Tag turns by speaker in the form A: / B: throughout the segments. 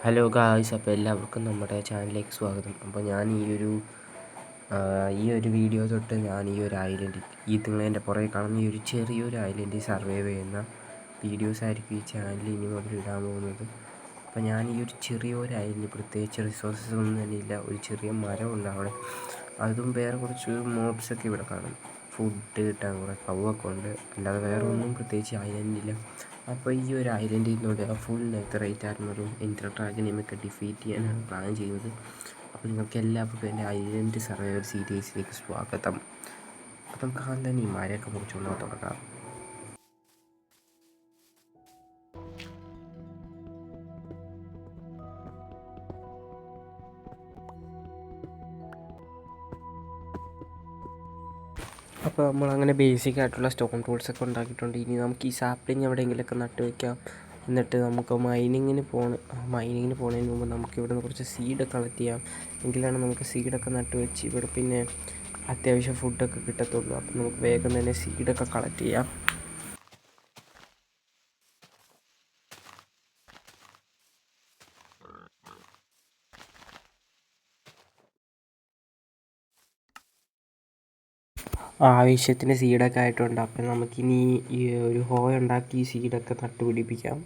A: Hello guys, അപ്പോൾ എല്ലാവർക്കും നമ്മുടെ ചാനലിലേക്ക് സ്വാഗതം. അപ്പോൾ ഞാൻ ഈ ഒരു വീഡിയോ തൊട്ട് ഞാൻ ഈ ഒരു ഐലൻഡ്, നിങ്ങളെൻ്റെ പുറകെ കാണുന്ന ഈ ഒരു ചെറിയൊരു ഐലൻഡിൽ സർവൈവ് ചെയ്യുന്ന വീഡിയോസ് ആയിരിക്കും ഈ ചാനലിൽ ഇനി മുതൽ ഇടാൻ പോകുന്നത്. അപ്പോൾ ഞാൻ ഈ ഒരു ചെറിയൊരു ഐലൻഡ്, പ്രത്യേകിച്ച് റിസോഴ്സസ് ഒന്നും തന്നെ ഇല്ല, ഒരു ചെറിയ മരമുണ്ട് അവിടെ, അതും വേറെ കുറച്ച് മോബ്സൊക്കെ ഇവിടെ കാണും. ഫുഡ് കിട്ടാൻ കുറേ കവൊക്കെ ഉണ്ട്, അല്ലാതെ വേറെ ഒന്നും പ്രത്യേകിച്ച് ഐലൻഡില്ല. അപ്പോൾ ഈ ഒരു ഐലൻഡിൽ നിന്നോട് ഫുൾ നെതറൈറ്റ് ആർമറും എൻഡർ ഡ്രാഗനെയുമൊക്കെ ഡിഫീറ്റ് ചെയ്യാനാണ് പ്ലാൻ ചെയ്യുന്നത്. അപ്പോൾ നിങ്ങൾക്ക് എല്ലാവർക്കും എൻ്റെ ഐലൻഡ് സർവൈവർ സീരീസിലേക്ക് സ്വാഗതം. അപ്പോൾ നമുക്ക് ആദ്യം തന്നെ ഈ മരമൊക്കെ മുറിച്ചുകൊണ്ട് തുടങ്ങാം. അപ്പോൾ നമ്മളങ്ങനെ ബേസിക് ആയിട്ടുള്ള സ്റ്റോൺ ടൂൾസൊക്കെ ഉണ്ടാക്കിയിട്ടുണ്ട്. ഇനി നമുക്ക് ഈ സാപ്ലിങ് എവിടെയെങ്കിലുമൊക്കെ നട്ട് വയ്ക്കാം. എന്നിട്ട് നമുക്ക് മൈനിങ്ങിന് പോകുന്നതിന് മുമ്പ് നമുക്ക് ഇവിടെ നിന്ന് കുറച്ച് സീഡ് കളക്ട് ചെയ്യാം. എങ്കിലാണ് നമുക്ക് സീഡൊക്കെ നട്ട് വെച്ച് ഇവിടെ പിന്നെ അത്യാവശ്യം ഫുഡൊക്കെ കിട്ടത്തുള്ളൂ. അപ്പോൾ നമുക്ക് വേഗം തന്നെ സീഡൊക്കെ കളക്ട് ചെയ്യാം. ആവശ്യത്തിന് സീഡൊക്കെ ആയിട്ടുണ്ട്. അപ്പം നമുക്കിനി ഈ ഒരു ഹോ ഉണ്ടാക്കി ഈ സീഡൊക്കെ നട്ടുപിടിപ്പിക്കാം.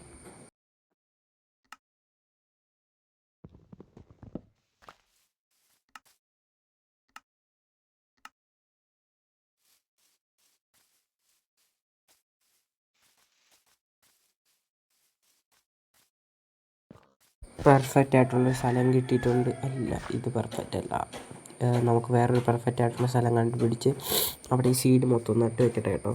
A: പെർഫെക്റ്റ് ആയിട്ടുള്ള സ്ഥലം കിട്ടിയിട്ടുണ്ട്. അല്ല, ഇത് പെർഫെക്റ്റ് അല്ല. നമുക്ക് വേറൊരു പെർഫെക്റ്റ് ആയിട്ടുള്ള സ്ഥലം കണ്ടുപിടിച്ച് അവിടെ ഈ സീഡ് മൊത്തം നട്ട് വെക്കട്ടെ കേട്ടോ.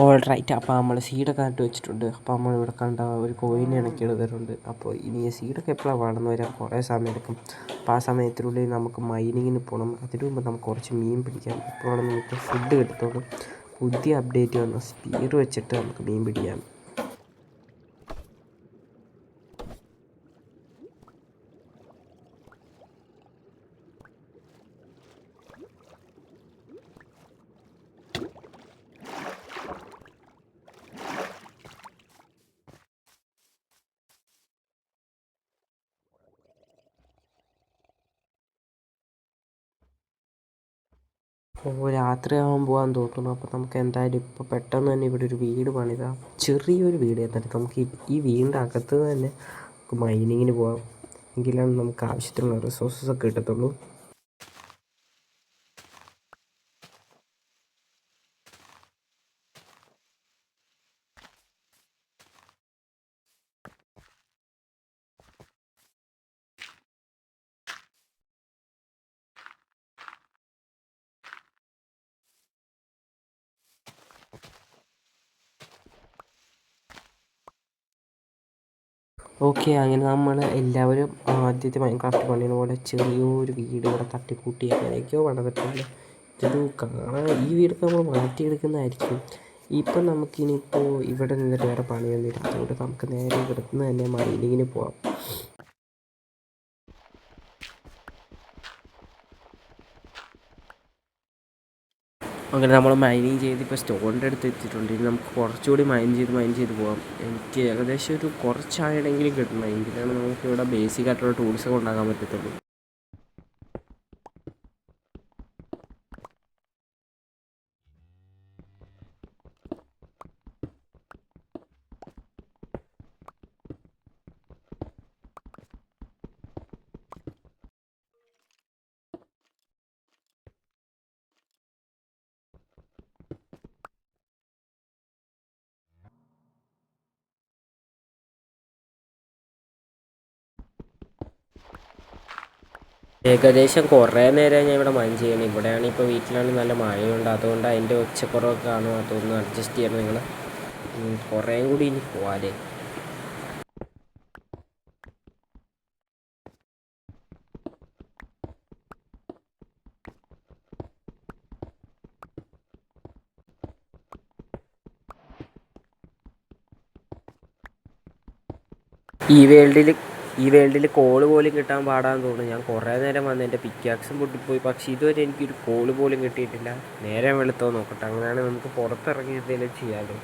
A: All right. അപ്പോൾ നമ്മൾ സീഡൊക്കെ നട്ട് വെച്ചിട്ടുണ്ട്. അപ്പോൾ നമ്മളിവിടെ കണ്ട ഒരു കോയിൻ ഇണക്കി എടുത്തിട്ടുണ്ട്. അപ്പോൾ ഇനി സീഡൊക്കെ എപ്പോഴാണ് വളർന്നു വരാൻ കുറേ സമയം എടുക്കും. അപ്പോൾ ആ സമയത്തിനുള്ളിൽ നമുക്ക് മൈനിങ്ങിന് പോകണം. അതിനു മുമ്പ് നമുക്ക് കുറച്ച് മീൻ പിടിക്കാം. ഇപ്പോഴാണ് നമുക്ക് ഫുഡ് കിട്ടത്തുള്ളൂ. പുതിയ അപ്ഡേറ്റ് വന്ന സ്പീർ വെച്ചിട്ട് നമുക്ക് മീൻ പിടിക്കാം. രാത്രിയാവാൻ പോകാൻ തോന്നുന്നു. അപ്പോൾ നമുക്ക് എന്തായാലും ഇപ്പോൾ പെട്ടെന്ന് തന്നെ ഇവിടെ ഒരു വീട് പണിതാം. ചെറിയൊരു വീട്. എന്നിട്ട് നമുക്ക് ഈ വീടിൻ്റെ അകത്ത് തന്നെ നമുക്ക് മൈനിങ്ങിന് പോകാം. എങ്കിലാണ് നമുക്ക് ആവശ്യത്തിനുള്ള റിസോഴ്സസൊക്കെ കിട്ടത്തുള്ളൂ. ഓക്കെ, അങ്ങനെ നമ്മൾ എല്ലാവരും ആദ്യത്തെ മൈൻക്രാഫ്റ്റ് പണിയുന്ന പോലെ ചെറിയൊരു വീട് ഇവിടെ തട്ടിക്കൂട്ടി എങ്ങനെയൊക്കെയോ പണിതിട്ടുണ്ട്. ഇതൊരു കാണാൻ ഈ വീടൊക്കെ നമ്മൾ മാറ്റിയെടുക്കുന്നതായിരിക്കും. ഇപ്പം നമുക്കിനിയിപ്പോൾ ഇവിടെ നിന്നിട്ട് വേറെ പണിയൊന്നുമില്ല. അതുകൊണ്ട് നമുക്ക് നേരെ ഇവിടുന്ന് തന്നെ മൈനിങ്ങിന് പോവാം. അങ്ങനെ നമ്മൾ മൈനിങ് ചെയ്ത് ഇപ്പോൾ സ്റ്റോണിൻ്റെ അടുത്ത് എത്തിയിട്ടുണ്ട്. ഇനി നമുക്ക് കുറച്ചുകൂടി മൈൻ ചെയ്ത് പോകാം. എനിക്ക് ഏകദേശം ഒരു കുറച്ചാണെങ്കിലും കിട്ടണം. എങ്കിലാണ് നമുക്ക് ഇവിടെ ബേസിക് ആയിട്ടുള്ള ടൂൾസൊക്കെ ഉണ്ടാക്കാൻ പറ്റത്തുള്ളൂ. ഏകദേശം കുറേ നേരം ഞാൻ ഇവിടെ മൈൻ ചെയ്യണം. ഇവിടെയാണ് ഇപ്പോൾ വീട്ടിലാണെങ്കിൽ നല്ല മഴയുണ്ട്. അതുകൊണ്ട് അതിൻ്റെ ഒച്ചക്കുറവൊക്കെ കാണും. അതൊന്ന് അഡ്ജസ്റ്റ് ചെയ്യണം നിങ്ങൾ. കുറേയും കൂടി ഇനി പോവാലേ. ഈ വേൾഡിൽ ഈ വേൾഡിൽ കോള് പോലും കിട്ടാൻ പാടാന്ന് തോന്നുന്നു. ഞാൻ കുറേ നേരം വന്ന് എൻ്റെ പിക്കാക്സും പൊട്ടിപ്പോയി, പക്ഷേ ഇതുവരെ എനിക്കൊരു കോള് പോലും കിട്ടിയിട്ടില്ല. നേരെ വെളുത്തോ നോക്കട്ടെ, അങ്ങനെയാണെങ്കിൽ നമുക്ക് പുറത്തിറങ്ങി എന്തെങ്കിലും ചെയ്യാമല്ലോ.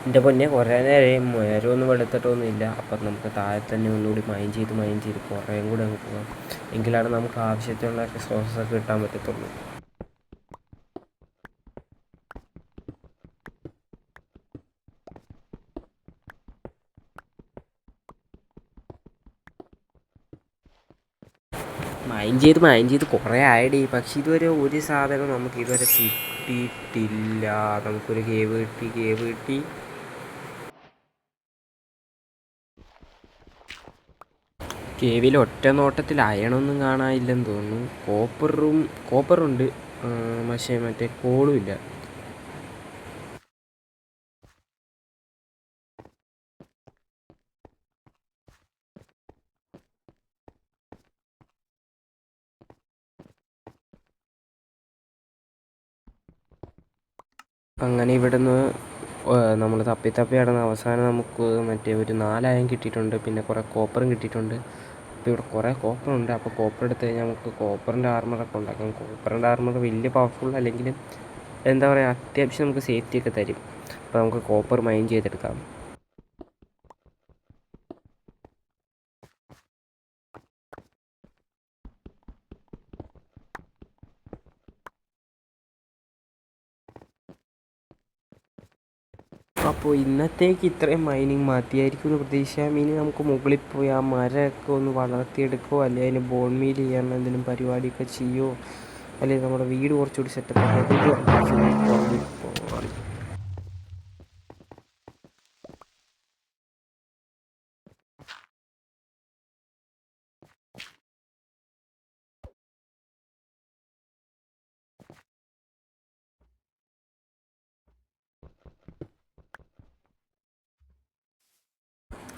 A: എൻ്റെ പൊന്നെ, കുറേ നേരം നേരമൊന്നും വെളുത്തിട്ടൊന്നും ഇല്ല. അപ്പം നമുക്ക് താഴെ തന്നെ ഒന്നുകൂടി മൈൻ ചെയ്ത് കുറേയും കൂടി അങ്ങ് പോകാം. എങ്കിലാണ് നമുക്ക് ആവശ്യത്തിനുള്ള റിസോഴ്സൊക്കെ കിട്ടാൻ പറ്റത്തുള്ളൂ. മൈൻ ചെയ്ത് കുറേ ആയിടി, പക്ഷെ ഇതുവരെ ഒരു സാധനം നമുക്ക് ഇതുവരെ കിട്ടിയിട്ടില്ല. നമുക്കൊരു കേവ് കിട്ടി. കേവിൽ ഒറ്റ നോട്ടത്തിൽ അയണൊന്നും കാണാനില്ലെന്ന് തോന്നുന്നു. കോപ്പറുണ്ട്, പക്ഷേ മറ്റേ കോളും ഇല്ല. അങ്ങനെ ഇവിടുന്ന് നമ്മൾ തപ്പി നടന്ന അവസാനം നമുക്ക് മറ്റേ ഒരു 4 അയൺ കിട്ടിയിട്ടുണ്ട്. പിന്നെ കുറേ കോപ്പറും കിട്ടിയിട്ടുണ്ട്. അപ്പോൾ ഇവിടെ കുറേ കോപ്പറുണ്ട്. അപ്പോൾ കോപ്പർ എടുത്ത് കഴിഞ്ഞാൽ നമുക്ക് കോപ്പറിൻ്റെ ആർമറൊക്കെ ഉണ്ടാക്കാം. കോപ്പറിൻ്റെ ആർമർ വലിയ പവർഫുൾ അല്ലെങ്കിലും എന്താ പറയുക, അത്യാവശ്യം നമുക്ക് സേഫ്റ്റി ഒക്കെ തരും. അപ്പോൾ നമുക്ക് കോപ്പർ മൈൻ ചെയ്തെടുക്കാം. അപ്പോൾ ഇന്നത്തേക്ക് ഇത്രയും മൈനിങ് മതിയായിരിക്കും എന്ന് പ്രതീക്ഷിക്കാം. ഇനി നമുക്ക് മുകളിൽ പോയി ആ മരമൊക്കെ ഒന്ന് വളർത്തിയെടുക്കുകയോ അല്ലെങ്കിൽ അതിന് ബോൺ മീൽ ചെയ്യാൻ എന്തെങ്കിലും പരിപാടിയൊക്കെ ചെയ്യുമോ, അല്ലെങ്കിൽ നമ്മുടെ വീട് കുറച്ചുകൂടി സെറ്റപ്പ് ആക്കി.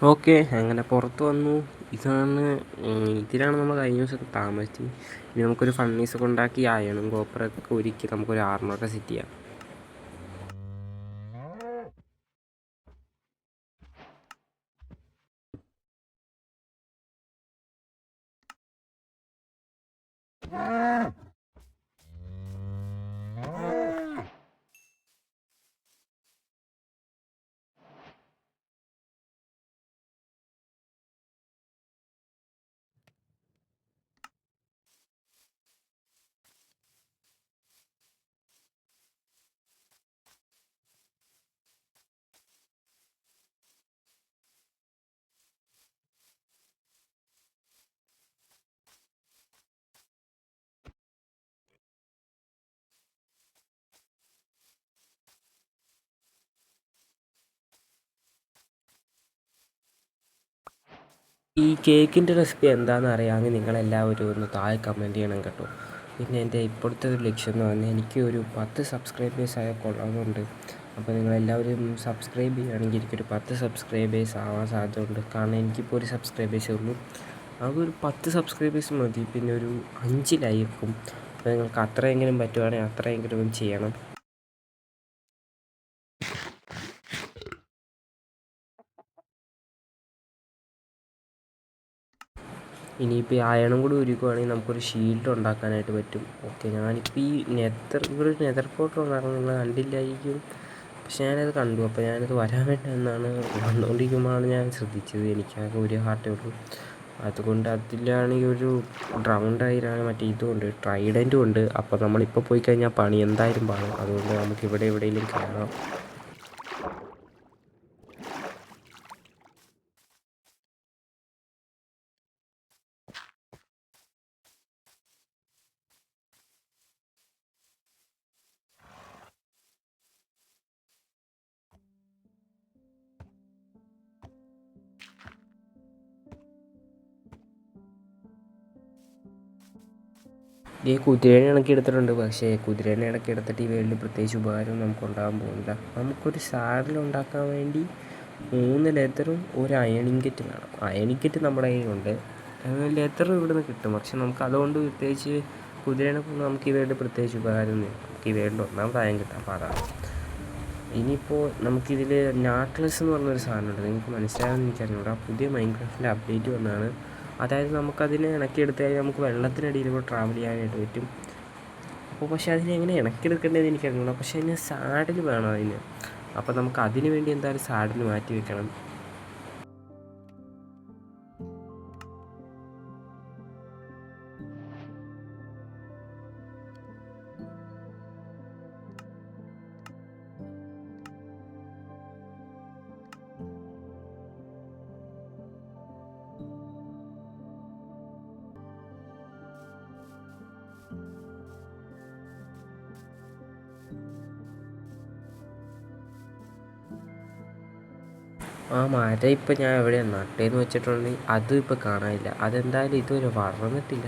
A: ഓക്കെ, അങ്ങനെ പുറത്ത് വന്നു. ഇതിലാണ് നമ്മൾ കഴിഞ്ഞ ദിവസമൊക്കെ താമസിച്ചത്. ഇനി നമുക്കൊരു ഫർണീസൊക്കെ ഉണ്ടാക്കി അയണും കോപ്പറൊക്കെ ഒരുക്കി നമുക്കൊരു ആർമറൊക്കെ സെറ്റ് ചെയ്യാം. ഈ കേക്കിൻ്റെ റെസിപ്പി എന്താണെന്ന് അറിയാമെങ്കിൽ നിങ്ങളെല്ലാവരും ഒന്ന് താഴെ കമൻറ്റ് ചെയ്യണം കേട്ടോ. പിന്നെ എൻ്റെ ഇപ്പോഴത്തെ ഒരു ലക്ഷ്യം എന്ന് പറഞ്ഞാൽ എനിക്ക് ഒരു 10 സബ്സ്ക്രൈബേഴ്സ് ആയാൽ കൊള്ളാമെന്നുണ്ട്. അപ്പോൾ നിങ്ങളെല്ലാവരും സബ്സ്ക്രൈബ് ചെയ്യുകയാണെങ്കിൽ എനിക്കൊരു 10 സബ്സ്ക്രൈബേഴ്സ് ആവാൻ സാധ്യതയുണ്ട്. കാരണം എനിക്കിപ്പോൾ ഒരു സബ്സ്ക്രൈബേഴ്സേ ഉള്ളൂ. അതൊരു 10 സബ്സ്ക്രൈബേഴ്സ് മതി. പിന്നെ ഒരു 5 ലൈക്കും. അപ്പോൾ നിങ്ങൾക്ക് അത്രയെങ്കിലും പറ്റുവാണെങ്കിൽ അത്രയെങ്കിലും ചെയ്യണം. ഇനിയിപ്പോൾ ഈ അയണും കൂടി ഒരുക്കുകയാണെങ്കിൽ നമുക്കൊരു ഷീൽഡ് ഉണ്ടാക്കാനായിട്ട് പറ്റും. ഓക്കെ, ഞാനിപ്പോൾ ഈ ഇവിടെ ഒരു നെതർ പോർട്ടൽ ഉണ്ടാക്കണം, നിങ്ങൾ കണ്ടില്ലായിരിക്കും. പക്ഷെ ഞാനത് കണ്ടു. അപ്പോൾ ഞാനത് വരാൻ വേണ്ടി എന്നാണ് വന്നുകൊണ്ടിരിക്കുമ്പോഴാണ് ഞാൻ ശ്രദ്ധിച്ചത്. എനിക്കാകെ ഒരു ഹാർട്ടേ ഉള്ളൂ. അതുകൊണ്ട് അതിലാണെങ്കിൽ ഒരു റൗണ്ടായിട്ടാണ് മറ്റേ ഇതുമുണ്ട്, ട്രൈഡൻറ്റും ഉണ്ട്. അപ്പോൾ നമ്മളിപ്പോൾ പോയി കഴിഞ്ഞാൽ പണി എന്തായാലും പാടും. അതുകൊണ്ട് നമുക്ക് ഇവിടെ എവിടെയെങ്കിലും കയറാം. ഈ കുതിരേനെ ഇണക്കി എടുത്തിട്ടുണ്ട്. പക്ഷേ കുതിരേനെ ഇണക്കി എടുത്തിട്ട് ഈ വേൾഡിൽ പ്രത്യേകിച്ച് ഉപകാരം നമുക്ക് ഉണ്ടാകാൻ പോകുന്നില്ല. നമുക്കൊരു സാഡിൽ ഉണ്ടാക്കാൻ വേണ്ടി 3 ലെതറും ഒരു അയണിങ് കിറ്റ് വേണം. അയണിങ് കിറ്റ് നമ്മുടെ കയ്യിലുണ്ട്. ലെതർ ഇവിടുന്ന് കിട്ടും. പക്ഷെ നമുക്ക് അതുകൊണ്ട് പ്രത്യേകിച്ച് കുതിരേനെ കൊണ്ട് നമുക്ക് ഈ വേൾഡിൽ പ്രത്യേകിച്ച് ഉപകാരമൊന്നുമില്ല. നമുക്ക് ഈ വേൾഡിൽ ഒന്നാമത് അയൺ കിട്ടാൻ പാടാണ്. ഇനിയിപ്പോൾ നമുക്കിതിൽ നാട്ട്ലെസ് എന്ന് പറഞ്ഞൊരു സാധനമുണ്ട്. നിങ്ങൾക്ക് മനസ്സിലാകുമെന്ന് എനിക്കറിഞ്ഞൂടാ. പുതിയ മൈൻക്രാഫ്റ്റിൻ്റെ അപ്ഡേറ്റ് വന്നതാണ്. അതായത് നമുക്കതിനെ ഇണക്കിയെടുത്ത് കഴിഞ്ഞാൽ നമുക്ക് വെള്ളത്തിനടിയിൽ കൂടെ ട്രാവൽ ചെയ്യാനായിട്ട് പറ്റും. അപ്പോൾ പക്ഷേ അതിനെ എങ്ങനെ ഇണക്കിയെടുക്കേണ്ടതെന്ന് എനിക്കറിഞ്ഞൂടാ. പക്ഷേ അതിന് സാഡിൽ വേണം അതിന്. അപ്പോൾ നമുക്ക് അതിന് വേണ്ടി എന്തായാലും സാഡിൽ മാറ്റി വെക്കണം. ആ മരം ഇപ്പം ഞാൻ എവിടെയാണ് നട്ടേന്ന് വെച്ചിട്ടുണ്ടെങ്കിൽ അതും ഇപ്പോൾ കാണാനില്ല. അതെന്തായാലും ഇതുവരെ വളർന്നിട്ടില്ല.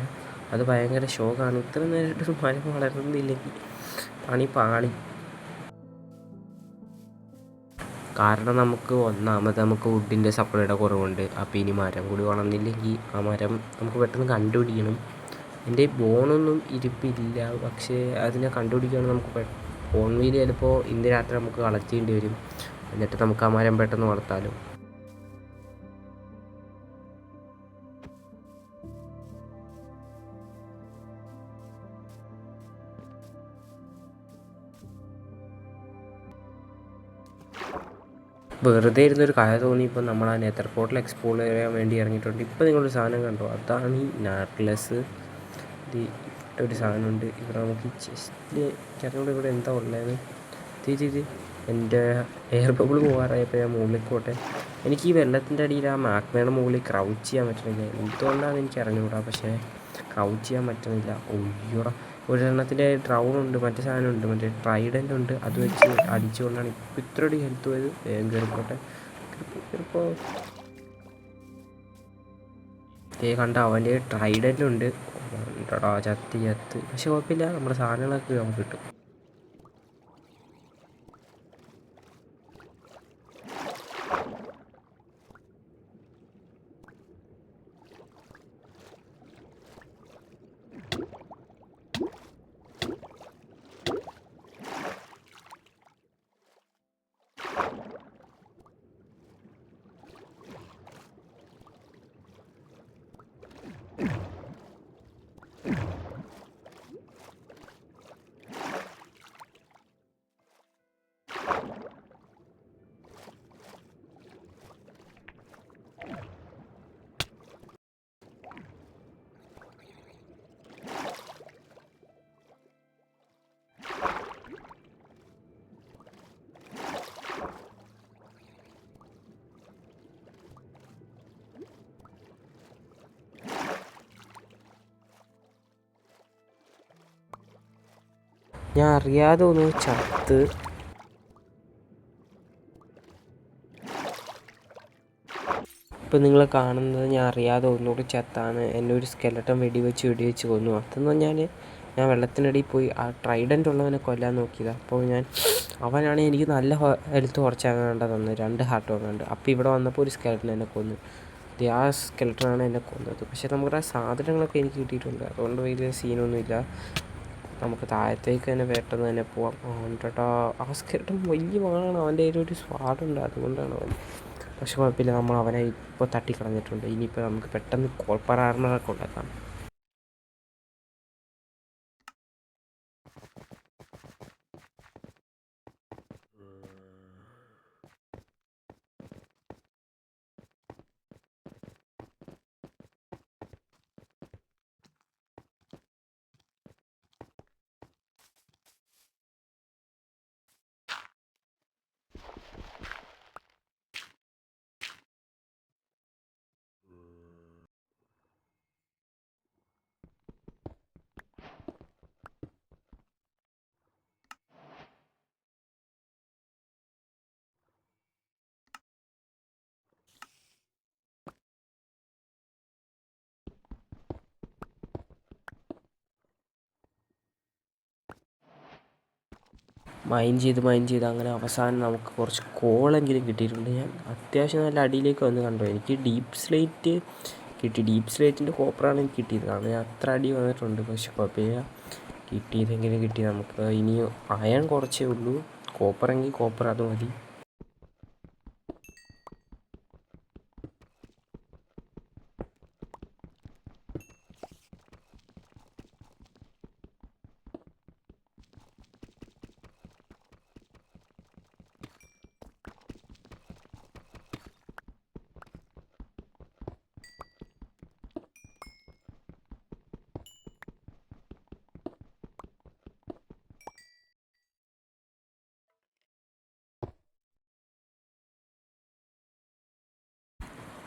A: അത് ഭയങ്കര ഷോക്കാണ്. ഇത്ര നേരമായിട്ടൊരു മരം വളർന്നില്ലെങ്കിൽ പാണി. കാരണം നമുക്ക് ഒന്നാമത് നമുക്ക് വുഡിൻ്റെ സപ്ലൈയുടെ കുറവുണ്ട്. അപ്പോൾ ഇനി മരം കൂടി വളർന്നില്ലെങ്കിൽ ആ മരം നമുക്ക് പെട്ടെന്ന് കണ്ടുപിടിക്കണം. എൻ്റെ ബോണൊന്നും ഇരിപ്പില്ല. പക്ഷേ അതിനെ കണ്ടുപിടിക്കുകയാണെങ്കിൽ നമുക്ക് ബോൺ വീൽ ചിലപ്പോൾ ഇന്ന് രാത്രി നമുക്ക് കളക്ട് ചെയ്യേണ്ടി വരും. എന്നിട്ട് നമുക്ക് ആ മരം പെട്ടെന്ന് വളർത്താലോ. വെറുതെ ഇരുന്നൊരു കഥ തോന്നി. ഇപ്പം നമ്മൾ ആ നെതർ പോർട്ടൽ എക്സ്പ്ലോർ ചെയ്യാൻ വേണ്ടി ഇറങ്ങിയിട്ടുണ്ട്. ഇപ്പോൾ നിങ്ങളൊരു സാധനം കണ്ടോ? അതാണ് ഈ നാട്ട്ലെസ്. ഇത് ഒരു സാധനമുണ്ട് ഇവിടെ. നമുക്ക് ചെസ്റ്റിൽ എനിക്കറിഞ്ഞൂടെ ഇവിടെ എന്താ ഉള്ളത്. ഇത് എൻ്റെ എയർ ബബിൾ പോകാറായപ്പോൾ ഞാൻ മുകളിലേക്ക് പോട്ടെ. എനിക്ക് ഈ വെള്ളത്തിൻ്റെ അടിയിൽ ആ മാഗ്മയുടെ മുകളിൽ ക്രൗച്ച് ചെയ്യാൻ പറ്റുന്നില്ല. എന്തുകൊണ്ടാണെന്ന് എനിക്ക് അറിഞ്ഞുകൂടാ. പക്ഷേ ക്രൗച്ച് ചെയ്യാൻ പറ്റുന്നില്ല. ഒയ്യോടാ, ഒരെണ്ണത്തിൻ്റെ ഡ്രൗണുണ്ട്, മറ്റേ സാധനമുണ്ട്, മറ്റേ ട്രൈഡൻ്റ് ഉണ്ട്. അത് വെച്ച് അടിച്ചുകൊണ്ടാണ് ഇപ്പോൾ ഇത്രയൊരു ഹെൽത്ത് പോയത്. വേഗം കയറിപ്പോട്ടെ. കയറിപ്പോൾ കണ്ട അവൻ്റെ ട്രൈഡൻ്റ് ഉണ്ട്. ഉണ്ടടാ, ചത്ത്. പക്ഷെ കുഴപ്പമില്ല, നമ്മുടെ സാധനങ്ങളൊക്കെ നമുക്ക് കിട്ടും. ഞാൻ അറിയാതെ ഒന്ന് ചത്ത്. ഇപ്പം നിങ്ങൾ കാണുന്നത് ഞാൻ അറിയാതെ ഒന്നുകൂടി ചത്താണ്. എന്നെ ഒരു സ്കെലട്ടൻ വെടിവെച്ച് കൊന്നു. അതെന്ന് പറഞ്ഞാൽ ഞാൻ വെള്ളത്തിനടിയിൽ പോയി ആ ട്രൈഡൻ്റ് ഉള്ളവനെ കൊല്ലാൻ നോക്കിയതാണ്. അപ്പോൾ അവനാണെങ്കിൽ എനിക്ക് നല്ല ഹെൽത്ത് കുറച്ചങ്ങാണ്ട് തന്നു, 2 ഹാർട്ട് വാങ്ങാണ്ട്. അപ്പോൾ ഇവിടെ വന്നപ്പോൾ ഒരു സ്കെലട്ടൻ എന്നെ കൊന്നു. ആ സ്കെലട്ടനാണ് എന്നെ കൊന്നത്. പക്ഷേ നമ്മുടെ സാധനങ്ങളൊക്കെ എനിക്ക് കിട്ടിയിട്ടുണ്ട്. അതുകൊണ്ട് വലിയ സീനൊന്നുമില്ല. നമുക്ക് താഴത്തേക്ക് തന്നെ പെട്ടെന്ന് തന്നെ പോവാം. കേട്ടോ, ആ സ്കെലട്ടൻ വലിയ വാളാണ്. അവൻ്റെ കയ്യിൽ ഒരു സ്വാദുണ്ട്, അതുകൊണ്ടാണ് അവൻ. പക്ഷെ കുഴപ്പമില്ല, നമ്മൾ അവനെ ഇപ്പോൾ തട്ടിക്കളഞ്ഞിട്ടുണ്ട്. ഇനിയിപ്പോൾ നമുക്ക് പെട്ടെന്ന് കോപ്പർ ആർമറൊക്കെ ഉണ്ടാക്കാം. മൈൻ ചെയ്ത് അങ്ങനെ അവസാനം നമുക്ക് കുറച്ച് കോളെങ്കിലും കിട്ടിയിട്ടുണ്ട്. ഞാൻ അത്യാവശ്യം നല്ല അടിയിലേക്ക് വന്ന് കണ്ടു. എനിക്ക് ഡീപ്പ് സ്ലേറ്റ് കിട്ടി. ഡീപ്പ് സ്ലേറ്റിൻ്റെ കോപ്പറാണ് എനിക്ക് കിട്ടിയത്. കാരണം ഞാൻ അത്ര അടി വന്നിട്ടുണ്ട്. പക്ഷെ കുഴപ്പമില്ല, കിട്ടിയതെങ്കിലും കിട്ടി. നമുക്ക് ഇനി അയൺ കുറച്ചേ ഉള്ളൂ. കോപ്പറെങ്കിൽ കോപ്പർ അത് മതി.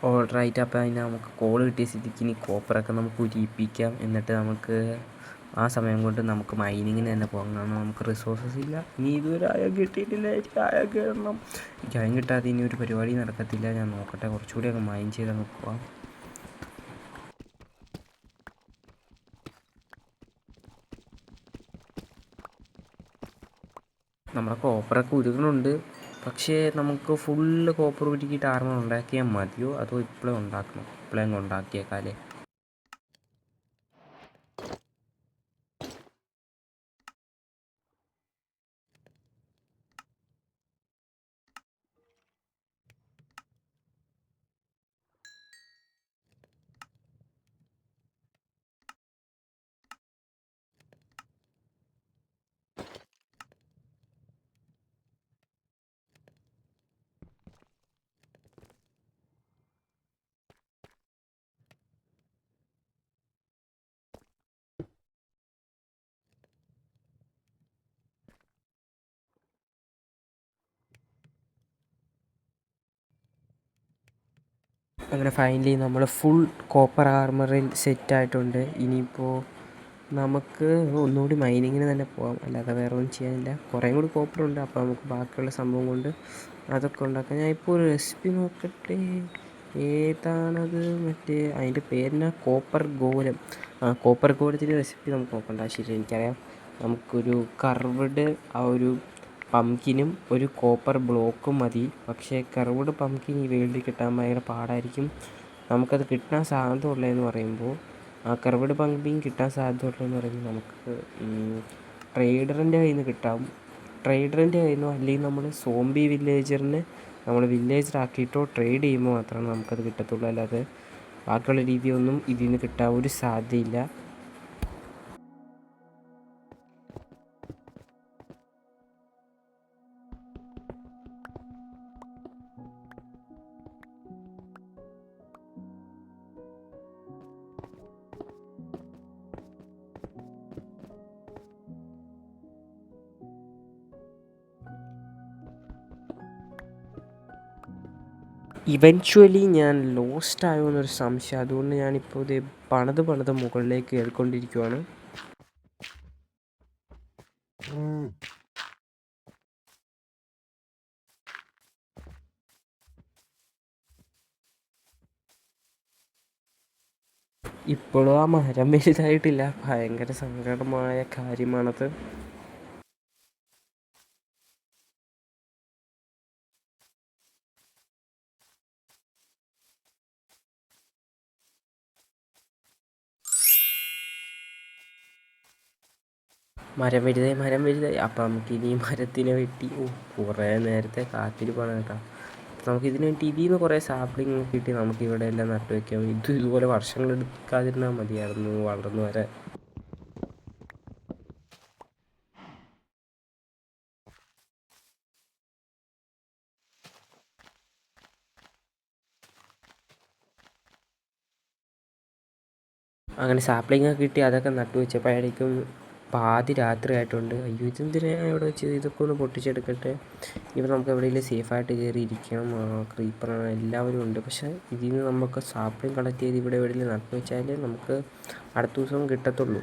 A: ഓൾറൈറ്റ്, അപ്പോൾ അതിന് നമുക്ക് കോൾ കിട്ടിയ സ്ഥിതിക്ക് ഇനി കോപ്പറൊക്കെ നമുക്ക് ഉരിയിപ്പിക്കാം. എന്നിട്ട് നമുക്ക് ആ സമയം കൊണ്ട് നമുക്ക് മൈനിങ്ങിന് തന്നെ പോകാം. കാരണം നമുക്ക് റിസോഴ്സസ് ഇല്ല. ഇനി ഇതുവരെ അയം കിട്ടിയിട്ടില്ല. എനിക്ക് അയം കയറണം. എനിക്ക് അയം കിട്ടാതെ ഇനി ഒരു പരിപാടി നടക്കത്തില്ല. ഞാൻ നോക്കട്ടെ, കുറച്ചുകൂടി അങ്ങ് മൈൻ ചെയ്ത് അങ്ങ് പോവാം. നമ്മുടെ കോപ്പറൊക്കെ ഉരുകുന്നുണ്ട്. പക്ഷേ നമുക്ക് ഫുള്ള് കോപ്പർ ഉരുക്കിയിട്ട് ആർമർ ഉണ്ടാക്കിയാൽ മതിയോ അതോ ഇപ്പോഴേ ഉണ്ടാക്കണം? ഇപ്പോഴേ അങ്ങ് ഉണ്ടാക്കിയേക്കാലേ. അങ്ങനെ ഫൈനലി നമ്മൾ ഫുൾ കോപ്പർ ആർമറിൽ സെറ്റായിട്ടുണ്ട്. ഇനിയിപ്പോൾ നമുക്ക് ഒന്നുകൂടി മൈനിങ്ങിന് തന്നെ പോകാം. അല്ലാതെ വേറെ ഒന്നും ചെയ്യാനില്ല. കുറേ കൂടി കോപ്പറുണ്ട്. അപ്പോൾ നമുക്ക് ബാക്കിയുള്ള സംഭവം കൊണ്ട് അതൊക്കെ ഉണ്ടാക്കാം. ഞാൻ ഇപ്പോൾ ഒരു റെസിപ്പി നോക്കട്ടെ. ഏതാണത്? മറ്റേ അതിൻ്റെ പേരിന് കോപ്പർ ഗോലം. കോപ്പർ ഗോലത്തിൻ്റെ റെസിപ്പി നമുക്ക് നോക്കണ്ട. ശരി, എനിക്കറിയാം. നമുക്കൊരു കർവ്ഡ് ആ ഒരു പംകിനും ഒരു കോപ്പർ ബ്ലോക്കും മതി. പക്ഷേ കർവ്ഡ് പംകിൻ ഈ വേൾഡിൽ കിട്ടാൻ ഭയങ്കര പാടായിരിക്കും. നമുക്കത് കിട്ടാൻ സാധ്യത ഉള്ളതെന്ന് പറയുമ്പോൾ കർവ്ഡ് പംകിൻ കിട്ടാൻ സാധ്യത ഉള്ളതെന്ന് പറയുമ്പോൾ നമുക്ക് ട്രേഡറിൻ്റെ കയ്യിൽ നിന്ന് കിട്ടാം. ട്രേഡറിൻ്റെ കയ്യിൽ നിന്നോ അല്ലെങ്കിൽ നമ്മൾ സോംബി വില്ലേജറിനെ നമ്മൾ വില്ലേജറാക്കിയിട്ടോ ട്രേഡ് ചെയ്യുമ്പോൾ മാത്രമാണ് നമുക്കത് കിട്ടത്തുള്ളൂ. അല്ലാതെ ബാക്കിയുള്ള രീതിയൊന്നും ഇതിൽ നിന്ന് കിട്ടാൻ ഒരു സാധ്യതയില്ല. ഇവൻച്വലി ഞാൻ ലോസ്റ്റ് ആയോ എന്നൊരു സംശയം. അതുകൊണ്ട് ഞാനിപ്പോൾ ഇത് പണിത് മുകളിലേക്ക് കയറിക്കൊണ്ടിരിക്കുവാണ്. ഇപ്പോഴും ആ മരം വലുതായിട്ടില്ല. ഭയങ്കര സങ്കടമായ കാര്യമാണത്. മരം വലുതായി. അപ്പം നമുക്ക് ഇനി മരത്തിനെ വെട്ടി കുറേ നേരത്തെ കാത്തിരിപ്പാണ് കേട്ടോ. നമുക്കിതിന് വേണ്ടി ഇതിൽ നിന്ന് കുറേ സാപ്ലിങ് കിട്ടി നമുക്ക് ഇവിടെ എല്ലാം നട്ടു വയ്ക്കാം. ഇതുപോലെ വർഷങ്ങളെടുക്കാതിരുന്നാൽ മതിയായിരുന്നു വളർന്നു വരാൻ. അങ്ങനെ സാപ്ലിങ് ഒക്കെ കിട്ടി അതൊക്കെ നട്ടു വെച്ചപ്പോഴേക്കും പാതി രാത്രി ആയിട്ടുണ്ട്. അയ്യോ, ഇതെന്തിനാണ് ഇവിടെ വെച്ചത്? ഇതൊക്കെ ഒന്ന് പൊട്ടിച്ചെടുക്കട്ടെ. ഇപ്പോൾ നമുക്ക് എവിടെയെങ്കിലും സേഫായിട്ട് കയറി ഇരിക്കണം. ക്രീപ്പറാണ്, എല്ലാവരും ഉണ്ട്. പക്ഷേ ഇതിൽ നിന്ന് നമുക്ക് സാപ്ലിങ് കളക്ട് ചെയ്ത് ഇവിടെ എവിടെയെങ്കിലും നട്ടു വെച്ചാലേ നമുക്ക് അടുത്ത ദിവസം കിട്ടത്തുള്ളൂ.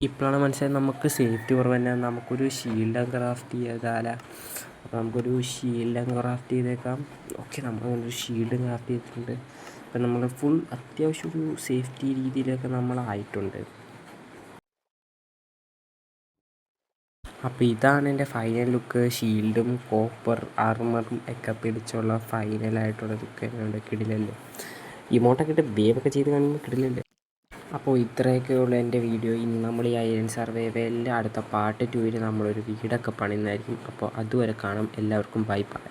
A: ഇപ്പോഴാണ് മനസ്സിലായത് നമുക്ക് സേഫ്റ്റി കുറവ് തന്നെ. നമുക്കൊരു ഷീൽഡ് ക്രാഫ്റ്റ് ചെയ്താല. അപ്പോൾ നമുക്കൊരു ഷീൽഡ് ക്രാഫ്റ്റ് ചെയ്തേക്കാം. ഓക്കെ, നമ്മളൊരു ഷീൽഡ് ക്രാഫ്റ്റ് ചെയ്തിട്ടുണ്ട്. അപ്പം നമ്മൾ ഫുൾ അത്യാവശ്യം ഒരു സേഫ്റ്റി രീതിയിലൊക്കെ നമ്മളായിട്ടുണ്ട്. അപ്പോൾ ഇതാണ് എൻ്റെ ഫൈനൽ ലുക്ക്. ഷീൽഡും കോപ്പർ ആർമറും ഒക്കെ പിടിച്ചുള്ള ഫൈനലായിട്ടുള്ള ലുക്ക് എന്നുണ്ട്. കിടിലല്ലേ? ഇമോട്ടൊക്കെ ഇട്ട് വേവൊക്കെ ചെയ്ത് കാണുമ്പോൾ കിടിലല്ലേ? അപ്പോൾ ഇത്രയൊക്കെയുള്ള എൻ്റെ വീഡിയോ. ഇനി നമ്മൾ ഈ ഐലൻഡ് സർവൈവലിൻ്റെ അടുത്ത പാർട്ട് 2 നമ്മളൊരു വീടൊക്കെ പണിയുന്നതായിരിക്കും. അപ്പോൾ അതുവരെ കാണാം. എല്ലാവർക്കും ബൈ ബൈ.